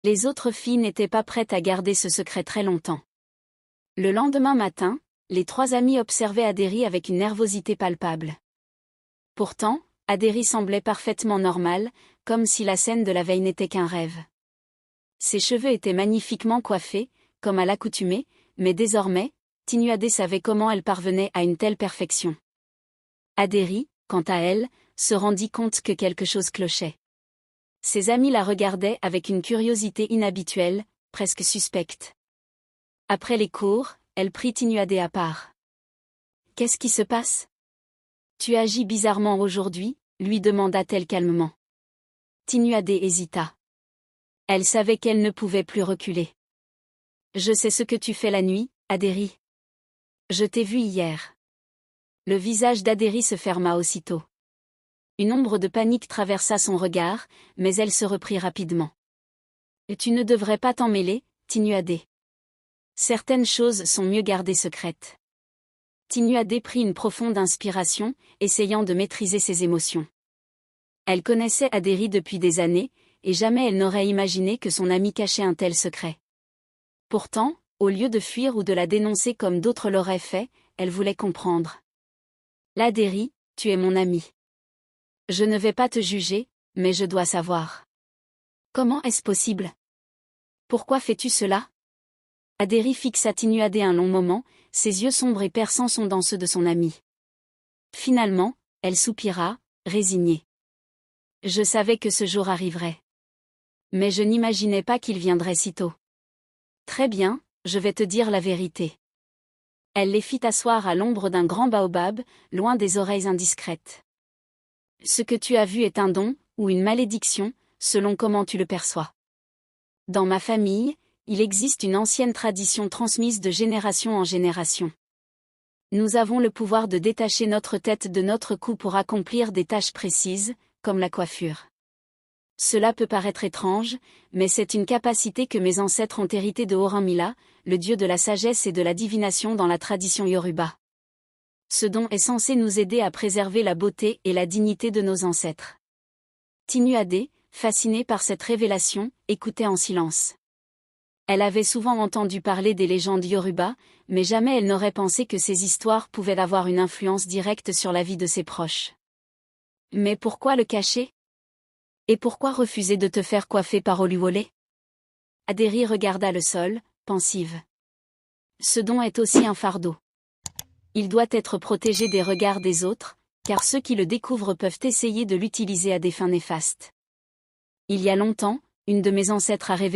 Les autres filles n'étaient pas prêtes à garder ce secret très longtemps. Le lendemain matin, les 3 amies observaient Adéry avec une nervosité palpable. Pourtant, Adéry semblait parfaitement normale, comme si la scène de la veille n'était qu'un rêve. Ses cheveux étaient magnifiquement coiffés, comme à l'accoutumée, mais désormais, Tinuadé savait comment elle parvenait à une telle perfection. Adéry, quant à elle, se rendit compte que quelque chose clochait. Ses amis la regardaient avec une curiosité inhabituelle, presque suspecte. Après les cours, elle prit Tinuadé à part. « Qu'est-ce qui se passe ? Tu agis bizarrement aujourd'hui ?» lui demanda-t-elle calmement. Tinuadé hésita. Elle savait qu'elle ne pouvait plus reculer. « Je sais ce que tu fais la nuit, Adéry. Je t'ai vu hier. » Le visage d'Adéry se ferma aussitôt. Une ombre de panique traversa son regard, mais elle se reprit rapidement. « Tu ne devrais pas t'en mêler, Tinuadé. Certaines choses sont mieux gardées secrètes. » Tinuadé prit une profonde inspiration, essayant de maîtriser ses émotions. Elle connaissait Adéry depuis des années, et jamais elle n'aurait imaginé que son amie cachait un tel secret. Pourtant, au lieu de fuir ou de la dénoncer comme d'autres l'auraient fait, elle voulait comprendre. « Adéry, tu es mon amie. Je ne vais pas te juger, mais je dois savoir. Comment est-ce possible? Pourquoi fais-tu cela ?» Adéry fixa Tinuadé un long moment, ses yeux sombres et perçants sondant ceux de son amie. Finalement, elle soupira, résignée. « Je savais que ce jour arriverait. Mais je n'imaginais pas qu'il viendrait si tôt. Très bien, je vais te dire la vérité. » Elle les fit asseoir à l'ombre d'un grand baobab, loin des oreilles indiscrètes. « Ce que tu as vu est un don, ou une malédiction, selon comment tu le perçois. Dans ma famille, il existe une ancienne tradition transmise de génération en génération. Nous avons le pouvoir de détacher notre tête de notre cou pour accomplir des tâches précises, comme la coiffure. Cela peut paraître étrange, mais c'est une capacité que mes ancêtres ont héritée de Orunmila, le dieu de la sagesse et de la divination dans la tradition Yoruba. Ce don est censé nous aider à préserver la beauté et la dignité de nos ancêtres. » Tinuadé, fascinée par cette révélation, écoutait en silence. Elle avait souvent entendu parler des légendes Yoruba, mais jamais elle n'aurait pensé que ces histoires pouvaient avoir une influence directe sur la vie de ses proches. Mais pourquoi le cacher? Et pourquoi refuser de te faire coiffer par Oluwole? Adéry regarda le sol, pensive. Ce don est aussi un fardeau. Il doit être protégé des regards des autres, car ceux qui le découvrent peuvent essayer de l'utiliser à des fins néfastes. Il y a longtemps, une de mes ancêtres a révélé